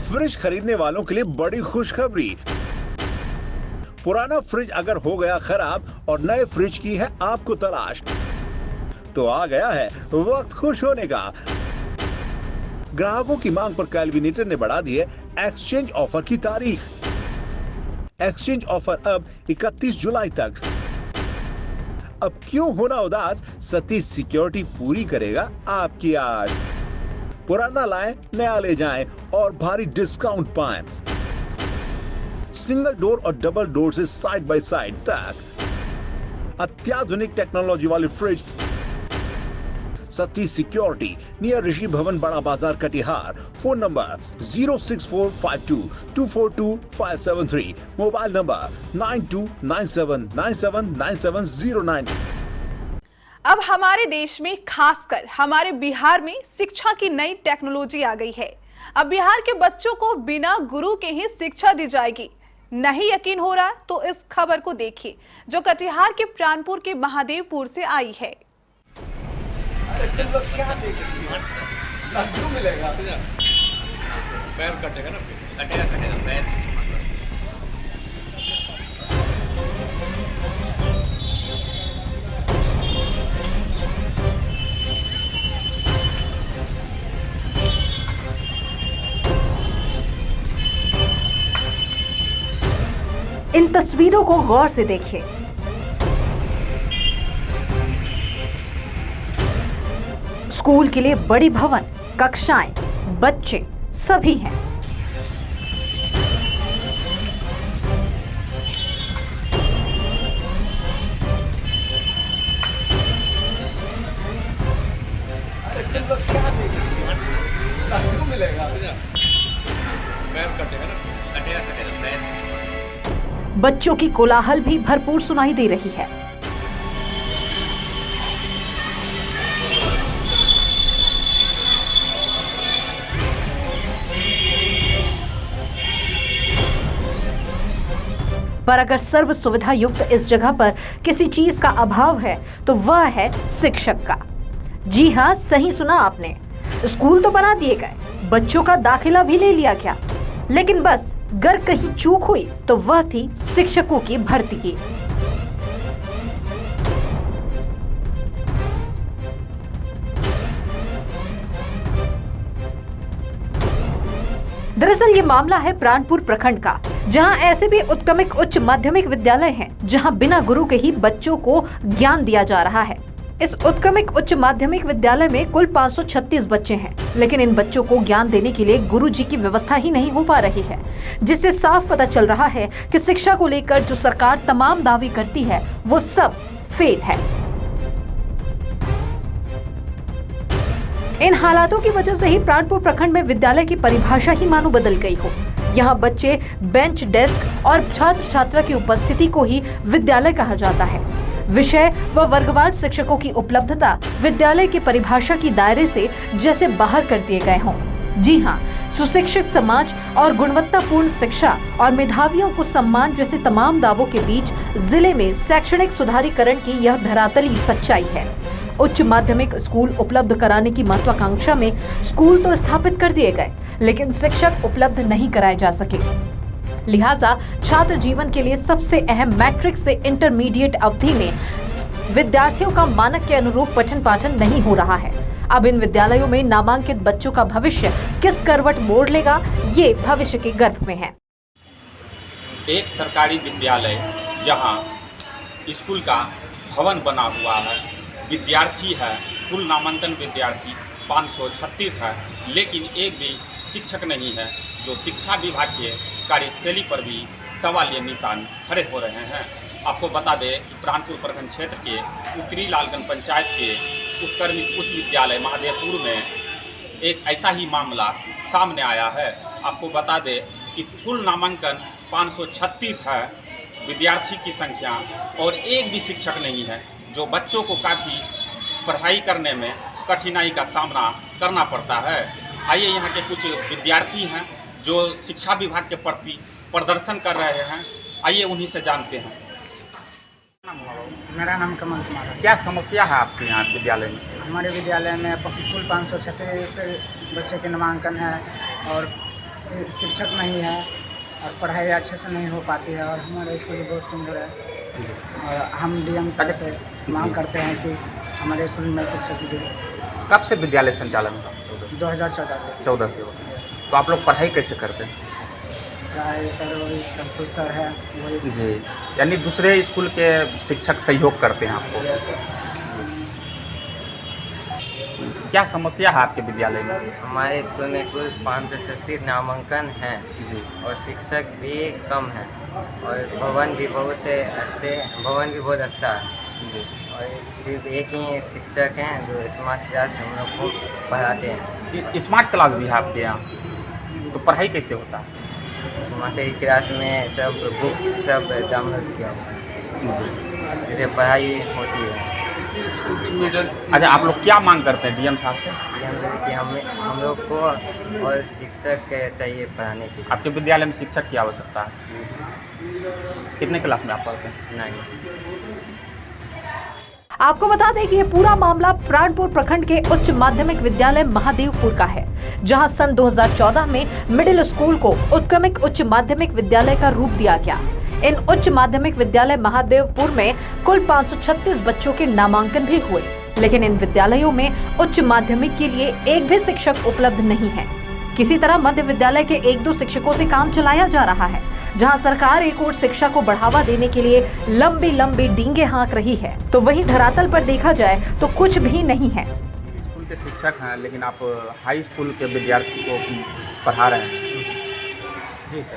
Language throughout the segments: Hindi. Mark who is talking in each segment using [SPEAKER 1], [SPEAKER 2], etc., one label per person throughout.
[SPEAKER 1] फ्रिज खरीदने वालों के लिए बड़ी खुशखबरी। पुराना फ्रिज अगर हो गया खराब और नए फ्रिज की है आपको तलाश, तो आ गया है वक्त खुश होने का। ग्राहकों की मांग पर कैलविनेटर ने बढ़ा दी है एक्सचेंज ऑफर की तारीख। एक्सचेंज ऑफर अब 31 जुलाई तक। अब क्यों होना उदास, सतीश सिक्योरिटी पूरी करेगा आपकी आज। पुराना लाएं, नया ले जाएं और भारी डिस्काउंट पाएं। सिंगल डोर और डबल डोर से साइड बाय साइड तक अत्याधुनिक टेक्नोलॉजी वाले फ्रिज। सतीश सिक्योरिटी, नियर ऋषि भवन, बड़ा बाजार, Katihar. Phone number 06452242573, mobile number 9297979709।
[SPEAKER 2] अब हमारे देश में, खासकर हमारे बिहार में शिक्षा की नई टेक्नोलॉजी आ गई है। अब बिहार के बच्चों को बिना गुरु के ही शिक्षा दी जाएगी। नहीं यकीन हो रहा तो इस खबर को देखिए, जो कटिहार के प्राणपुर के महादेवपुर से आई है।
[SPEAKER 3] लड्डू मिलेगा,
[SPEAKER 4] पैर कटेगा ना, कटेगा पैर से।
[SPEAKER 5] इन तस्वीरों को गौर से देखिए। स्कूल के लिए बड़ी भवन, कक्षाएं, बच्चे सभी हैं।
[SPEAKER 3] लड्डू मिलेगा,
[SPEAKER 4] पैर कटेगा ना, कटेगा पैर से।
[SPEAKER 5] बच्चों की कोलाहल भी भरपूर सुनाई दे रही है। पर अगर सर्व सुविधा युक्त इस जगह पर किसी चीज का अभाव है तो वह है शिक्षक का। जी हां, सही सुना आपने। स्कूल तो बना दिए गए, बच्चों का दाखिला भी ले लिया गया, लेकिन बस अगर कहीं चूक हुई तो वह थी शिक्षकों की भर्ती की। दरअसल ये मामला है प्राणपुर प्रखंड का, जहां ऐसे भी उत्क्रमिक उच्च माध्यमिक विद्यालय हैं, जहां बिना गुरु के ही बच्चों को ज्ञान दिया जा रहा है। इस उत्क्रमिक उच्च माध्यमिक विद्यालय में कुल 536 बच्चे हैं, लेकिन इन बच्चों को ज्ञान देने के लिए गुरु जी की व्यवस्था ही नहीं हो पा रही है, जिससे साफ पता चल रहा है कि शिक्षा को लेकर जो सरकार तमाम दावे करती है वो सब फेल है। इन हालातों की वजह से ही प्राणपुर प्रखंड में विद्यालय की परिभाषा ही मानो बदल गई हो। यहाँ बच्चे, बेंच, डेस्क और छात्र छात्रा की उपस्थिति को ही विद्यालय कहा जाता है। विषय व वर्गवार शिक्षकों की उपलब्धता विद्यालय की परिभाषा की दायरे से जैसे बाहर कर दिए गए हों। जी हाँ, सुशिक्षित समाज और गुणवत्तापूर्ण शिक्षा और मेधावियों को सम्मान जैसे तमाम दावों के बीच जिले में शैक्षणिक सुधारीकरण की यह धरातली सच्चाई है। उच्च माध्यमिक स्कूल उपलब्ध कराने की महत्वाकांक्षा में स्कूल तो स्थापित कर दिए गए, लेकिन शिक्षक उपलब्ध नहीं कराए जा सके। लिहाजा छात्र जीवन के लिए सबसे अहम मैट्रिक से इंटरमीडिएट अवधि में विद्यार्थियों का मानक के अनुरूप पठन पाठन नहीं हो रहा है। अब इन विद्यालयों में नामांकित बच्चों का भविष्य किस करवट मोड़ लेगा, ये भविष्य के गर्भ में है।
[SPEAKER 6] एक सरकारी विद्यालय जहां स्कूल का भवन बना हुआ है, विद्यार्थी है, कुल नामांकन विद्यार्थी 536 है, लेकिन एक भी शिक्षक नहीं है, जो शिक्षा विभाग के कार्यशैली पर भी सवालिया निशान खड़े हो रहे हैं। आपको बता दें कि प्राणपुर प्रखंड क्षेत्र के उत्तरी लालगंज पंचायत के उत्क्रमित उच्च विद्यालय महादेवपुर में एक ऐसा ही मामला सामने आया है। आपको बता दें कि कुल नामांकन 536 है विद्यार्थी की संख्या, और एक भी शिक्षक नहीं है, जो बच्चों को काफ़ी पढ़ाई करने में कठिनाई का सामना करना पड़ता है। आइए यहाँ के कुछ विद्यार्थी हैं जो शिक्षा विभाग के प्रति प्रदर्शन कर रहे हैं, आइए उन्हीं से जानते हैं।
[SPEAKER 7] मेरा नाम कमल कुमार है।
[SPEAKER 6] क्या समस्या है आपके यहाँ विद्यालय में?
[SPEAKER 7] हमारे विद्यालय में कुल 536 बच्चे के नामांकन है, और शिक्षक नहीं है और पढ़ाई अच्छे से नहीं हो पाती है और हमारा स्कूल बहुत सुंदर है और हम डीएम साहब से मांग करते हैं कि हमारे स्कूल में शिक्षक दें।
[SPEAKER 6] कब से विद्यालय संचालन होगा?
[SPEAKER 7] 2014 से
[SPEAKER 6] 14 से होगा। तो आप लोग पढ़ाई कैसे करते हैं?
[SPEAKER 7] पढ़ाई सर वही संतोष सर है वही
[SPEAKER 6] जी, यानी दूसरे स्कूल के शिक्षक सहयोग करते हैं आपको?
[SPEAKER 7] Yes sir.
[SPEAKER 6] क्या समस्या है आपके विद्यालय में?
[SPEAKER 8] हमारे स्कूल में कुल 560 नामांकन हैं और शिक्षक भी कम हैं और भवन भी बहुत अच्छा है और सिर्फ एक ही शिक्षक हैं जो स्मार्ट क्लास हम लोग को पढ़ाते हैं।
[SPEAKER 6] स्मार्ट क्लास भी है आपके यहाँ, तो पढ़ाई कैसे होता है?
[SPEAKER 8] स्मार्ट क्लास में सब बुक सब डाउनलोड किया हुआ है, जिससे पढ़ाई होती है।
[SPEAKER 6] अच्छा, आप लोग क्या मांग करते हैं डीएम साहब से?
[SPEAKER 8] कि हम लोग को और शिक्षक चाहिए पढ़ाने के लिए।
[SPEAKER 6] आपके विद्यालय में शिक्षक की आवश्यकता है? कितने क्लास में आप पढ़ते हैं?
[SPEAKER 8] 9।
[SPEAKER 5] आपको बता दें कि ये पूरा मामला प्राणपुर प्रखंड के उच्च माध्यमिक विद्यालय महादेवपुर का है, जहां सन 2014 में मिडिल स्कूल को उत्क्रमिक उच्च माध्यमिक विद्यालय का रूप दिया गया। इन उच्च माध्यमिक विद्यालय महादेवपुर में कुल 536 बच्चों के नामांकन भी हुए, लेकिन इन विद्यालयों में उच्च माध्यमिक के लिए एक भी शिक्षक उपलब्ध नहीं है। किसी तरह मध्य विद्यालय के 1-2 शिक्षकों से काम चलाया जा रहा है, जहां सरकार एक और शिक्षा को बढ़ावा देने के लिए लंबी डींगे हाँक रही है, तो वहीं धरातल पर देखा जाए तो कुछ भी नहीं है।
[SPEAKER 6] स्कूल के शिक्षक हैं, लेकिन आप हाई स्कूल के विद्यार्थी को पढ़ा रहे हैं।
[SPEAKER 7] जी सर,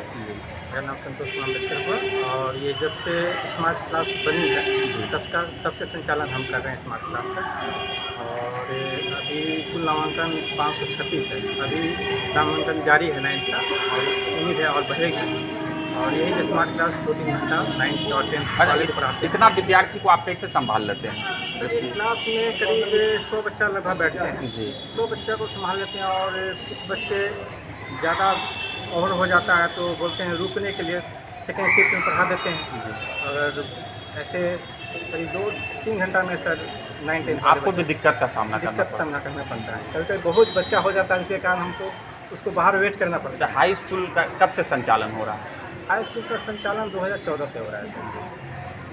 [SPEAKER 7] मेरा नाम संतोष कुमार अम्बेडकर हुआ और ये जब से स्मार्ट क्लास बनी है तब से संचालन हम कर रहे हैं स्मार्ट क्लास का और अभी कुल नामांकन 536 है। अभी नामांकन जारी है 9th का और उम्मीद है और बढ़ेगी और यही स्मार्ट क्लास 2-3 घंटा 9th और 10th कॉलेज पढ़ाते हैं।
[SPEAKER 6] इतना विद्यार्थी को आप कैसे संभाल लेते हैं?
[SPEAKER 7] एक क्लास में करीब 100 बच्चा लगभग बैठते हैं
[SPEAKER 6] जी।
[SPEAKER 7] 100 बच्चा को संभाल लेते हैं और कुछ बच्चे ज़्यादा ओवर हो जाता है तो बोलते हैं रुकने के लिए सेकेंड शिफ्ट में पढ़ा देते हैं और ऐसे करीब 2-3 घंटा में सर 9-10
[SPEAKER 6] आपको भी दिक्कत का सामना करना
[SPEAKER 7] करना पड़ता है। कभी कभी बहुत बच्चा हो जाता है, जिसके कारण हमको उसको बाहर वेट करना पड़ता है।
[SPEAKER 6] हाई स्कूल का कब से संचालन हो रहा है?
[SPEAKER 7] हाई स्कूल का संचालन 2014 से हो रहा है सर।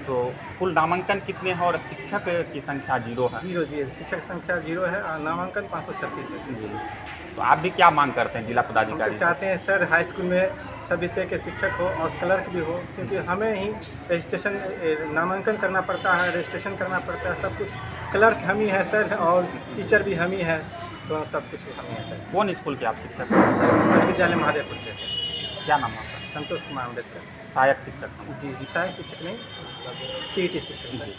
[SPEAKER 6] तो कुल नामांकन कितने हैं और शिक्षक की संख्या 0 है?
[SPEAKER 7] 0 जी, शिक्षक संख्या 0 है और नामांकन 536 है जी।
[SPEAKER 6] तो आप भी क्या मांग करते हैं जिला पदाधिकारी?
[SPEAKER 7] तो चाहते हैं सर हाई स्कूल में सभी विषय के शिक्षक हो और क्लर्क भी हो, क्योंकि हमें ही रजिस्ट्रेशन नामांकन करना पड़ता है, रजिस्ट्रेशन करना पड़ता है, सब कुछ क्लर्क हम ही है सर और टीचर भी हम ही है, तो सब कुछ हम ही है सर।
[SPEAKER 6] कौन स्कूल के आप शिक्षक हैं?
[SPEAKER 7] विद्यालय महादेवपुर के सर।
[SPEAKER 6] क्या नाम है?
[SPEAKER 7] संतोष कुमार अम्बेडकर।
[SPEAKER 6] सहायक शिक्षक हैं?
[SPEAKER 7] जी, सहायक शिक्षक नहीं, पीटी शिक्षक सर।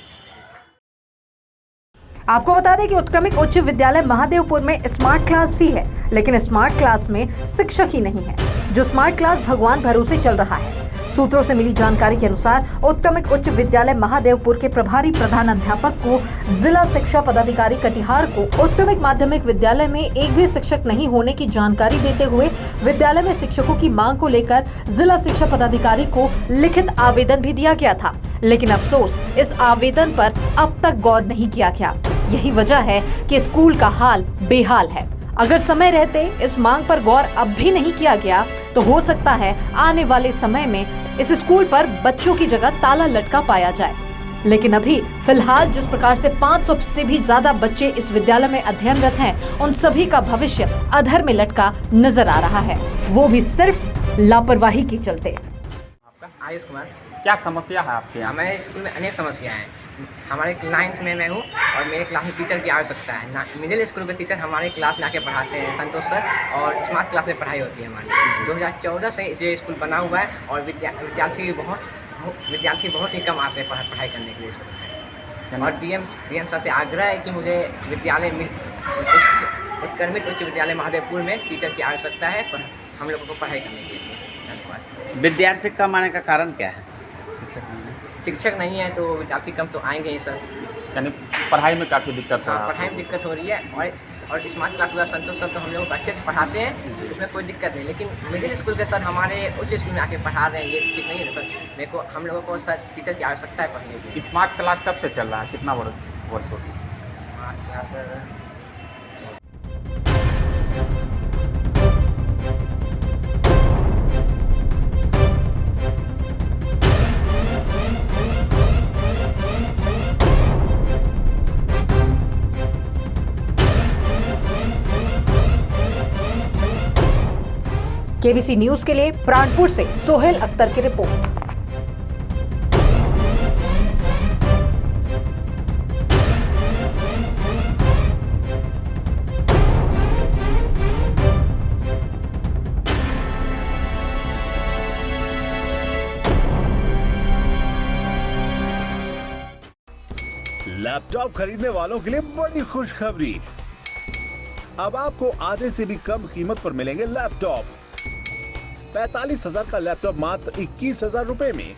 [SPEAKER 5] आपको बता दें कि उत्क्रमिक उच्च विद्यालय महादेवपुर में स्मार्ट क्लास भी है, लेकिन स्मार्ट क्लास में शिक्षक ही नहीं है। जो स्मार्ट क्लास भगवान भरोसे चल रहा है। सूत्रों से मिली जानकारी के अनुसार उत्क्रमिक उच्च विद्यालय महादेवपुर के प्रभारी प्रधान अध्यापक को जिला शिक्षा पदाधिकारी कटिहार को उत्क्रमिक माध्यमिक विद्यालय में एक भी शिक्षक नहीं होने की जानकारी देते हुए विद्यालय में शिक्षकों की मांग को लेकर जिला शिक्षा पदाधिकारी को लिखित आवेदन भी दिया गया था, लेकिन अफसोस इस आवेदन पर अब तक गौर नहीं किया गया। यही वजह है कि स्कूल का हाल बेहाल है। अगर समय रहते इस मांग पर गौर अब भी नहीं किया गया तो हो सकता है आने वाले समय में इस स्कूल पर बच्चों की जगह ताला लटका पाया जाए। लेकिन अभी फिलहाल जिस प्रकार से 500 से भी ज्यादा बच्चे इस विद्यालय में अध्ययनरत हैं, उन सभी का भविष्य अधर में लटका नजर आ रहा है, वो भी सिर्फ लापरवाही के चलते।
[SPEAKER 9] आयुष कुमार।
[SPEAKER 6] क्या समस्या है आपके यहाँ?
[SPEAKER 9] हमारे स्कूल में अनेक समस्याएं हैं। हमारे 9th में मैं हूँ और मेरे क्लास में टीचर की आवश्यकता है। मिडिल स्कूल के टीचर हमारे क्लास में आके पढ़ाते हैं, संतोष सर, और स्मार्ट क्लास में पढ़ाई होती है हमारी। 2014 से ये स्कूल बना हुआ है और विद्यार्थी बहुत ही कम आते हैं पढ़ाई करने के लिए स्कूल में। और डीएम सर से आग्रह है कि मुझे उत्क्रमित उच्च विद्यालय महादेवपुर में टीचर की आवश्यकता है हम लोगों को पढ़ाई करने के लिए। धन्यवाद।
[SPEAKER 8] विद्यार्थी कम आने का कारण क्या है?
[SPEAKER 9] शिक्षक नहीं है तो विद्यार्थी कम तो आएंगे ही सर।
[SPEAKER 6] यानी पढ़ाई में काफ़ी दिक्कत हो रहा है।
[SPEAKER 9] पढ़ाई में दिक्कत हो रही है और स्मार्ट क्लास वाला संतोष सर तो हम लोग अच्छे से पढ़ाते हैं, उसमें कोई दिक्कत नहीं। लेकिन मिडिल स्कूल के सर हमारे उच्च स्कूल में आके पढ़ा रहे हैं, ये ठीक नहीं है सर। मेरे को हम लोगों को सर टीचर की आवश्यकता है पढ़ने की।
[SPEAKER 6] स्मार्ट क्लास कब से चल रहा है, कितना वर्षों से?
[SPEAKER 9] Smart class sir
[SPEAKER 5] KBC news के लिए प्राणपुर से सोहेल अख्तर की रिपोर्ट।
[SPEAKER 1] लैपटॉप खरीदने वालों के लिए बड़ी खुशखबरी। अब आपको आधे से भी कम कीमत पर मिलेंगे लैपटॉप। 45,000 का लैपटॉप मात्र 21,000 रुपए में,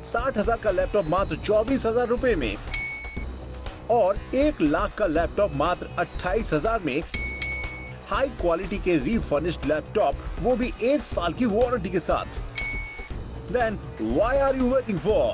[SPEAKER 1] 60,000 का लैपटॉप मात्र 24,000 रुपए में और 1 लाख का लैपटॉप मात्र 28,000 में। हाई क्वालिटी के रीफर्निश्ड लैपटॉप, वो भी 1 साल की वारंटी के साथ। Then why are you waiting for?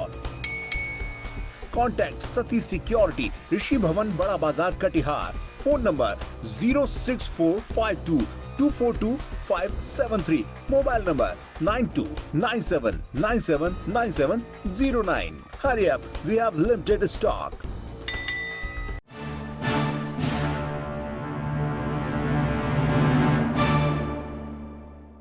[SPEAKER 1] Contact Satish Security, ऋषि भवन, बड़ा बाजार, Katihar. Phone number 06452242573, mobile number 9297979709। Hurry up, we have limited stock.